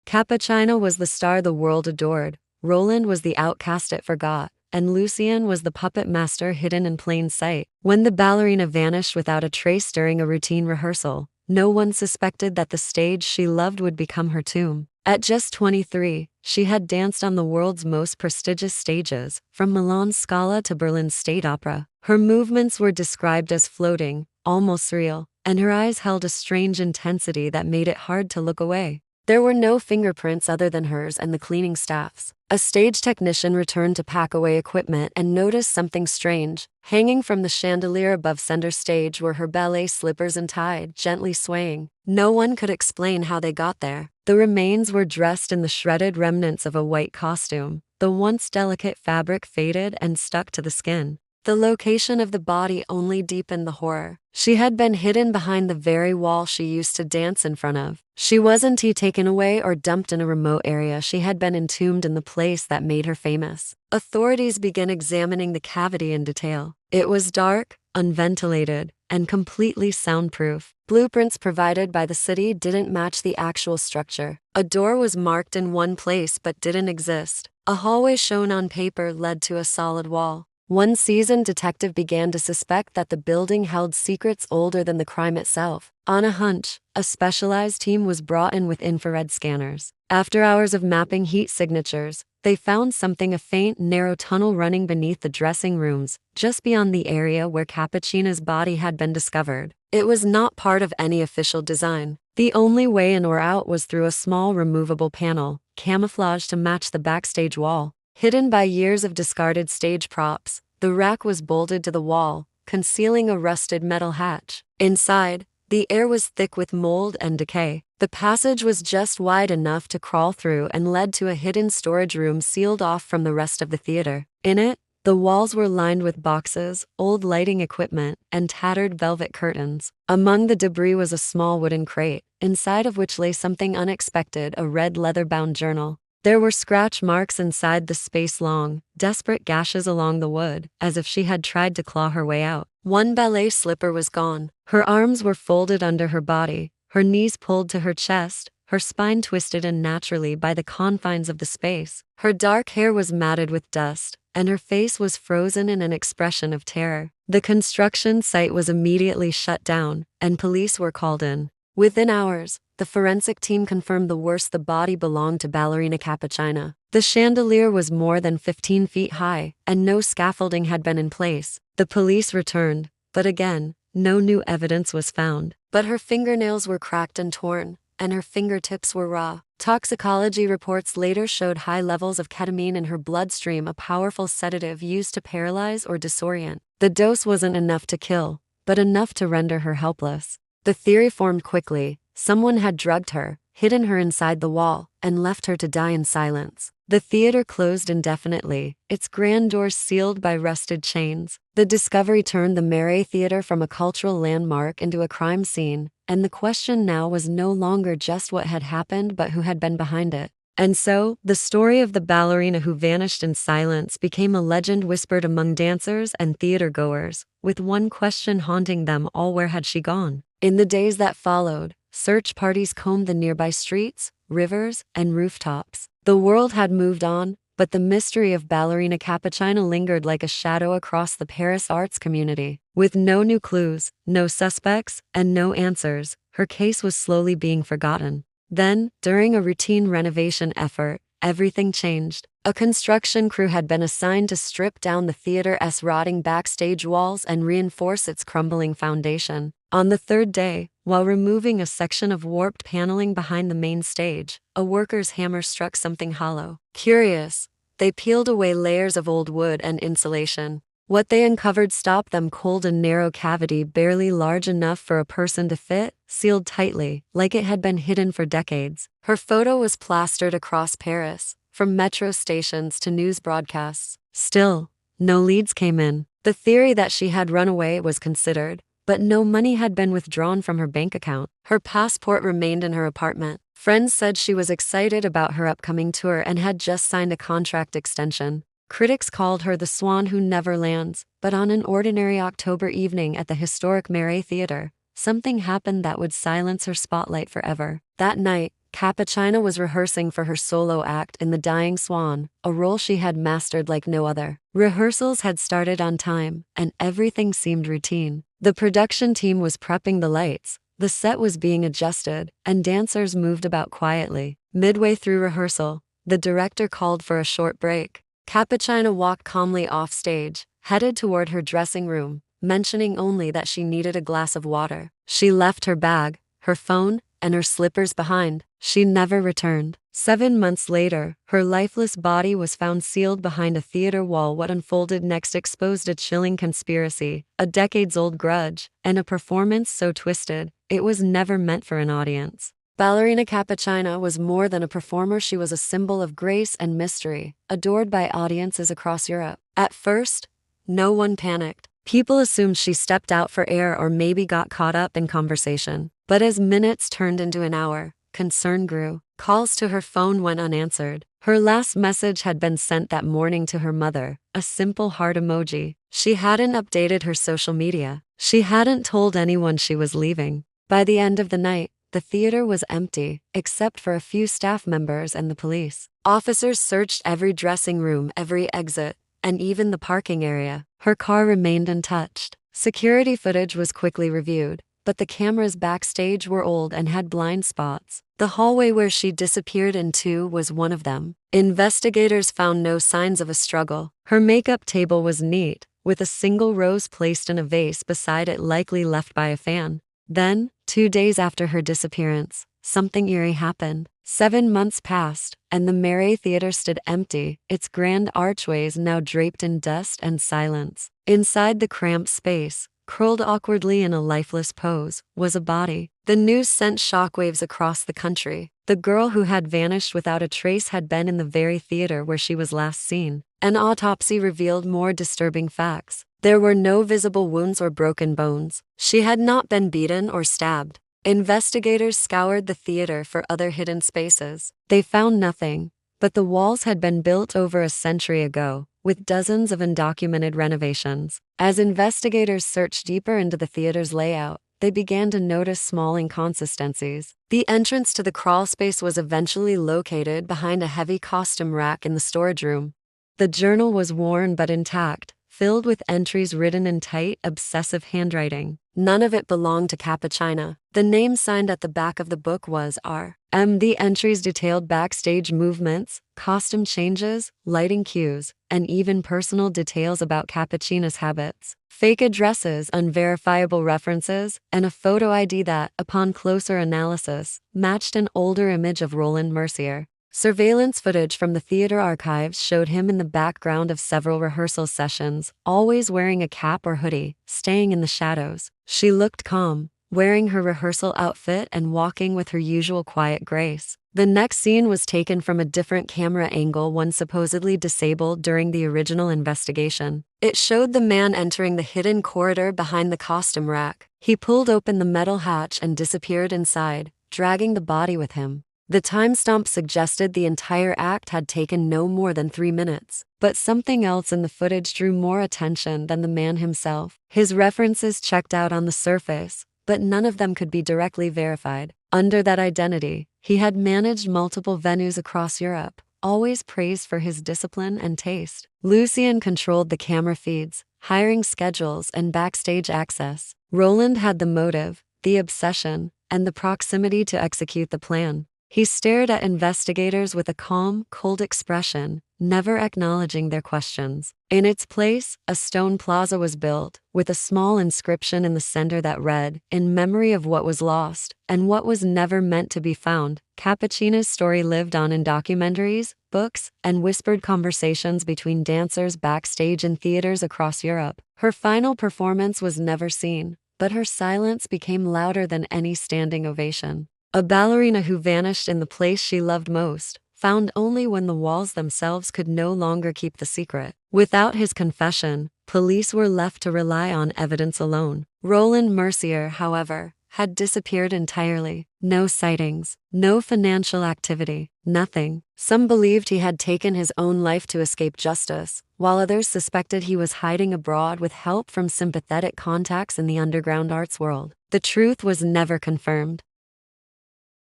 Cappuccina was the star the world adored, Roland was the outcast it forgot, and Lucien was the puppet master hidden in plain sight. When the ballerina vanished without a trace during a routine rehearsal, no one suspected that the stage she loved would become her tomb. At just 23, she had danced on the world's most prestigious stages, from Milan's Scala to Berlin's State Opera. Her movements were described as floating, almost surreal, and her eyes held a strange intensity that made it hard to look away. There were no fingerprints other than hers and the cleaning staff's. A stage technician returned to pack away equipment and noticed something strange. Hanging from the chandelier above center stage were her ballet slippers untied, gently swaying. No one could explain how they got there. The remains were dressed in the shredded remnants of a white costume. The once delicate fabric faded and stuck to the skin. The location of the body only deepened the horror. She had been hidden behind the very wall she used to dance in front of. She wasn't taken away or dumped in a remote area. She had been entombed in the place that made her famous. Authorities began examining the cavity in detail. It was dark, unventilated, and completely soundproof. Blueprints provided by the city didn't match the actual structure. A door was marked in one place but didn't exist. A hallway shown on paper led to a solid wall. One seasoned detective began to suspect that the building held secrets older than the crime itself. On a hunch, a specialized team was brought in with infrared scanners. After hours of mapping heat signatures, they found something: a faint, narrow tunnel running beneath the dressing rooms, just beyond the area where Cappuccina's body had been discovered. It was not part of any official design. The only way in or out was through a small removable panel, camouflaged to match the backstage wall. Hidden by years of discarded stage props, the rack was bolted to the wall, concealing a rusted metal hatch. Inside, the air was thick with mold and decay. The passage was just wide enough to crawl through and led to a hidden storage room sealed off from the rest of the theater. In it, the walls were lined with boxes, old lighting equipment, and tattered velvet curtains. Among the debris was a small wooden crate, inside of which lay something unexpected: a red leather-bound journal. There were scratch marks inside the space, long, desperate gashes along the wood, as if she had tried to claw her way out. One ballet slipper was gone. Her arms were folded under her body, her knees pulled to her chest, her spine twisted unnaturally by the confines of the space. Her dark hair was matted with dust, and her face was frozen in an expression of terror. The construction site was immediately shut down, and police were called in. Within hours, the forensic team confirmed the worst: the body belonged to Ballerina Cappuccina. The chandelier was more than 15 feet high, and no scaffolding had been in place. The police returned, but again, no new evidence was found. But her fingernails were cracked and torn, and her fingertips were raw. Toxicology reports later showed high levels of ketamine in her bloodstream, a powerful sedative used to paralyze or disorient. The dose wasn't enough to kill, but enough to render her helpless. The theory formed quickly: someone had drugged her, hidden her inside the wall, and left her to die in silence. The theater closed indefinitely, its grand doors sealed by rusted chains. The discovery turned the Marais Theatre from a cultural landmark into a crime scene, and the question now was no longer just what had happened but who had been behind it. And so, the story of the ballerina who vanished in silence became a legend whispered among dancers and theater-goers, with one question haunting them all: where had she gone? In the days that followed, search parties combed the nearby streets, rivers, and rooftops. The world had moved on, but the mystery of Ballerina Cappuccina lingered like a shadow across the Paris arts community. With no new clues, no suspects, and no answers, her case was slowly being forgotten. Then, during a routine renovation effort, everything changed. A construction crew had been assigned to strip down the theater's rotting backstage walls and reinforce its crumbling foundation. On the third day, while removing a section of warped paneling behind the main stage, a worker's hammer struck something hollow. Curious, they peeled away layers of old wood and insulation. What they uncovered stopped them cold: a narrow cavity barely large enough for a person to fit, sealed tightly, like it had been hidden for decades. Her photo was plastered across Paris, from metro stations to news broadcasts. Still, no leads came in. The theory that she had run away was considered, but no money had been withdrawn from her bank account. Her passport remained in her apartment. Friends said she was excited about her upcoming tour and had just signed a contract extension. Critics called her the swan who never lands, but on an ordinary October evening at the historic Marais Theatre, something happened that would silence her spotlight forever. That night, Cappuccina was rehearsing for her solo act in The Dying Swan, a role she had mastered like no other. Rehearsals had started on time, and everything seemed routine. The production team was prepping the lights, the set was being adjusted, and dancers moved about quietly. Midway through rehearsal, the director called for a short break. Cappuccina walked calmly off stage, headed toward her dressing room, mentioning only that she needed a glass of water. She left her bag, her phone, and her slippers behind. She never returned. 7 months later, her lifeless body was found sealed behind a theater wall. What unfolded next exposed a chilling conspiracy, a decades-old grudge, and a performance so twisted, it was never meant for an audience. Ballerina Cappuccina was more than a performer. She was a symbol of grace and mystery, adored by audiences across Europe. At first, no one panicked. People assumed she stepped out for air or maybe got caught up in conversation. But as minutes turned into an hour, concern grew. Calls to her phone went unanswered. Her last message had been sent that morning to her mother, a simple heart emoji. She hadn't updated her social media. She hadn't told anyone she was leaving. By the end of the night, the theater was empty, except for a few staff members and the police. Officers searched every dressing room, every exit, and even the parking area. Her car remained untouched. Security footage was quickly reviewed, but the cameras backstage were old and had blind spots. The hallway where she disappeared into was one of them. Investigators found no signs of a struggle. Her makeup table was neat, with a single rose placed in a vase beside it, likely left by a fan. Then, 2 days after her disappearance, something eerie happened. 7 months passed, and the Marais Theatre stood empty, its grand archways now draped in dust and silence. Inside the cramped space, curled awkwardly in a lifeless pose, was a body. The news sent shockwaves across the country. The girl who had vanished without a trace had been in the very theater where she was last seen. An autopsy revealed more disturbing facts. There were no visible wounds or broken bones. She had not been beaten or stabbed. Investigators scoured the theater for other hidden spaces. They found nothing, but the walls had been built over a century ago, with dozens of undocumented renovations. As investigators searched deeper into the theater's layout, they began to notice small inconsistencies. The entrance to the crawl space was eventually located behind a heavy costume rack in the storage room. The journal was worn but intact, filled with entries written in tight, obsessive handwriting. None of it belonged to Cappuccina. The name signed at the back of the book was R.M. The entries detailed backstage movements, costume changes, lighting cues, and even personal details about Cappuccina's habits. Fake addresses, unverifiable references, and a photo ID that, upon closer analysis, matched an older image of Roland Mercier. Surveillance footage from the theater archives showed him in the background of several rehearsal sessions, always wearing a cap or hoodie, staying in the shadows. She looked calm, wearing her rehearsal outfit and walking with her usual quiet grace. The next scene was taken from a different camera angle, one supposedly disabled during the original investigation. It showed the man entering the hidden corridor behind the costume rack. He pulled open the metal hatch and disappeared inside, dragging the body with him. The timestamp suggested the entire act had taken no more than 3 minutes. But something else in the footage drew more attention than the man himself. His references checked out on the surface, but none of them could be directly verified. Under that identity, he had managed multiple venues across Europe, always praised for his discipline and taste. Lucien controlled the camera feeds, hiring schedules and backstage access. Roland had the motive, the obsession, and the proximity to execute the plan. He stared at investigators with a calm, cold expression, never acknowledging their questions. In its place, a stone plaza was built, with a small inscription in the center that read, "In memory of what was lost, and what was never meant to be found." Cappuccina's story lived on in documentaries, books, and whispered conversations between dancers backstage in theaters across Europe. Her final performance was never seen, but her silence became louder than any standing ovation. A ballerina who vanished in the place she loved most, found only when the walls themselves could no longer keep the secret. Without his confession, police were left to rely on evidence alone. Roland Mercier, however, had disappeared entirely. No sightings, no financial activity, nothing. Some believed he had taken his own life to escape justice, while others suspected he was hiding abroad with help from sympathetic contacts in the underground arts world. The truth was never confirmed.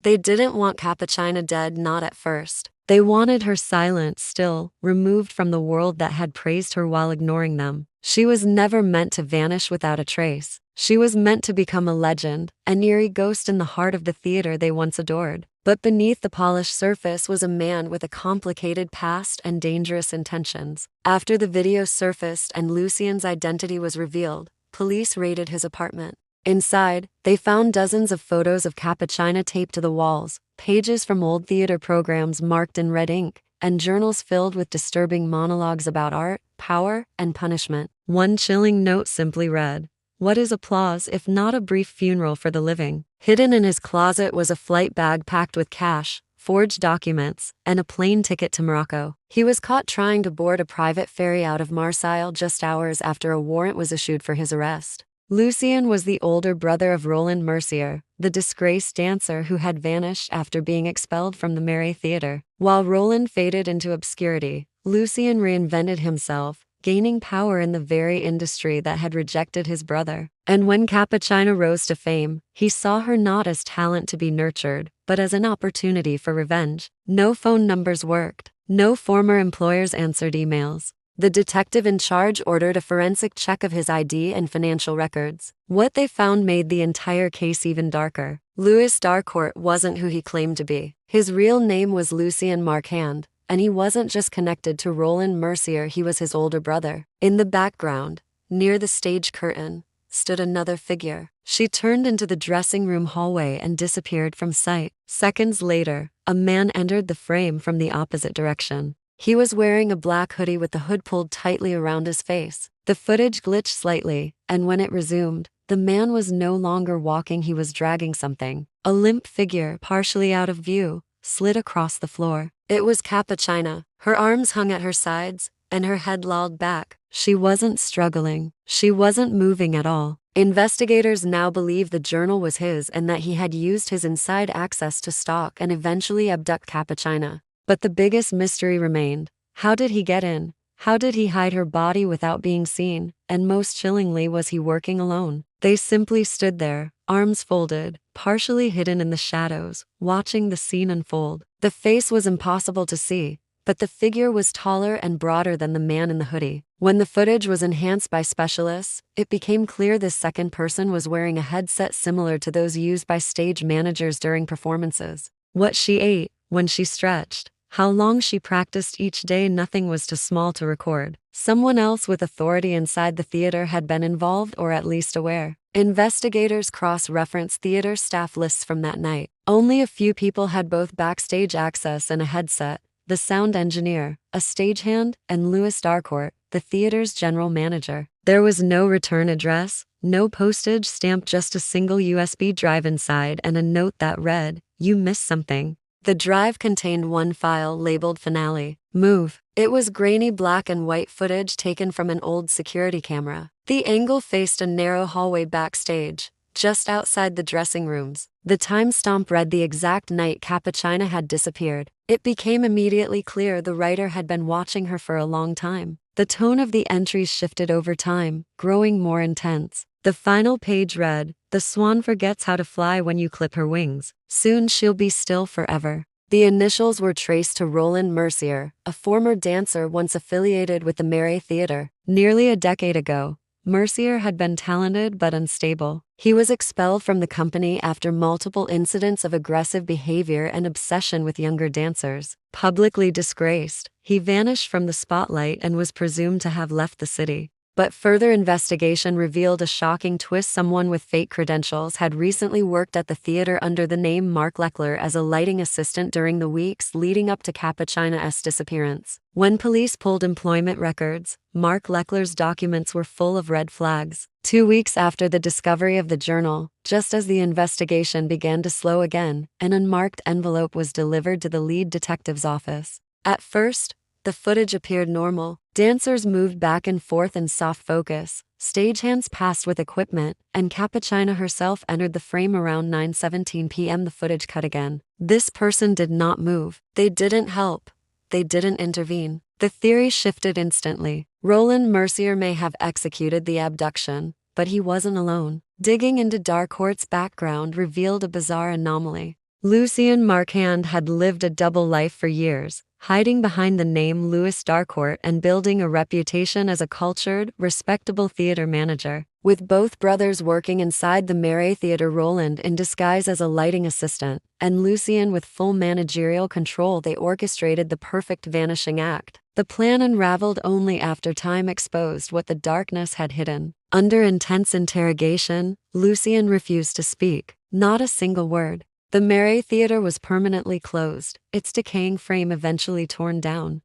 They didn't want Cappuccina dead, not at first. They wanted her silent, still, removed from the world that had praised her while ignoring them. She was never meant to vanish without a trace. She was meant to become a legend, an eerie ghost in the heart of the theater they once adored. But beneath the polished surface was a man with a complicated past and dangerous intentions. After the video surfaced and Lucien's identity was revealed, police raided his apartment. Inside, they found dozens of photos of Cappuccina taped to the walls, pages from old theater programs marked in red ink, and journals filled with disturbing monologues about art, power, and punishment. One chilling note simply read, "What is applause if not a brief funeral for the living?" Hidden in his closet was a flight bag packed with cash, forged documents, and a plane ticket to Morocco. He was caught trying to board a private ferry out of Marseille just hours after a warrant was issued for his arrest. Lucien was the older brother of Roland Mercier, the disgraced dancer who had vanished after being expelled from the Marais Theatre. While Roland faded into obscurity, Lucien reinvented himself, gaining power in the very industry that had rejected his brother. And when Cappuccina rose to fame, he saw her not as talent to be nurtured, but as an opportunity for revenge. No phone numbers worked. No former employers answered emails. The detective in charge ordered a forensic check of his ID and financial records. What they found made the entire case even darker. Louis Darcourt wasn't who he claimed to be. His real name was Lucien Marquand, and he wasn't just connected to Roland Mercier, he was his older brother. In the background, near the stage curtain, stood another figure. She turned into the dressing room hallway and disappeared from sight. Seconds later, a man entered the frame from the opposite direction. He was wearing a black hoodie with the hood pulled tightly around his face. The footage glitched slightly, and when it resumed, the man was no longer walking, he was dragging something. A limp figure, partially out of view, slid across the floor. It was Cappuccina. Her arms hung at her sides, and her head lolled back. She wasn't struggling. She wasn't moving at all. Investigators now believe the journal was his and that he had used his inside access to stalk and eventually abduct Cappuccina. But the biggest mystery remained. How did he get in? How did he hide her body without being seen? And most chillingly, was he working alone? They simply stood there, arms folded, partially hidden in the shadows, watching the scene unfold. The face was impossible to see, but the figure was taller and broader than the man in the hoodie. When the footage was enhanced by specialists, it became clear this second person was wearing a headset similar to those used by stage managers during performances. What she ate, when she stretched, how long she practiced each day, nothing was too small to record. Someone else with authority inside the theater had been involved, or at least aware. Investigators cross-referenced theater staff lists from that night. Only a few people had both backstage access and a headset: the sound engineer, a stagehand, and Louis Darcourt, the theater's general manager. There was no return address, no postage stamp, just a single USB drive inside and a note that read, "You missed something." The drive contained one file labeled Finale. Move. It was grainy black and white footage taken from an old security camera. The angle faced a narrow hallway backstage, just outside the dressing rooms. The timestamp read the exact night Cappuccina had disappeared. It became immediately clear the writer had been watching her for a long time. The tone of the entries shifted over time, growing more intense. The final page read, "The swan forgets how to fly when you clip her wings. Soon she'll be still forever." The initials were traced to Roland Mercier, a former dancer once affiliated with the Marais Theatre. Nearly a decade ago, Mercier had been talented but unstable. He was expelled from the company after multiple incidents of aggressive behavior and obsession with younger dancers. Publicly disgraced, he vanished from the spotlight and was presumed to have left the city. But further investigation revealed a shocking twist. Someone with fake credentials had recently worked at the theater under the name Mark Leckler as a lighting assistant during the weeks leading up to Cappuccina's disappearance. When police pulled employment records, Mark Leckler's documents were full of red flags. 2 weeks after the discovery of the journal, just as the investigation began to slow again, an unmarked envelope was delivered to the lead detective's office. At first, the footage appeared normal. Dancers moved back and forth in soft focus, stagehands passed with equipment, and Cappuccina herself entered the frame around 9:17 p.m. The footage cut again. This person did not move. They didn't help. They didn't intervene. The theory shifted instantly. Roland Mercier may have executed the abduction, but he wasn't alone. Digging into Darcourt's background revealed a bizarre anomaly. Lucien Marquand had lived a double life for years, hiding behind the name Louis Darcourt and building a reputation as a cultured, respectable theater manager. With both brothers working inside the Marais Theatre, Roland in disguise as a lighting assistant, and Lucien with full managerial control, they orchestrated the perfect vanishing act. The plan unraveled only after time exposed what the darkness had hidden. Under intense interrogation, Lucien refused to speak, not a single word. The Marais Theatre was permanently closed, its decaying frame eventually torn down.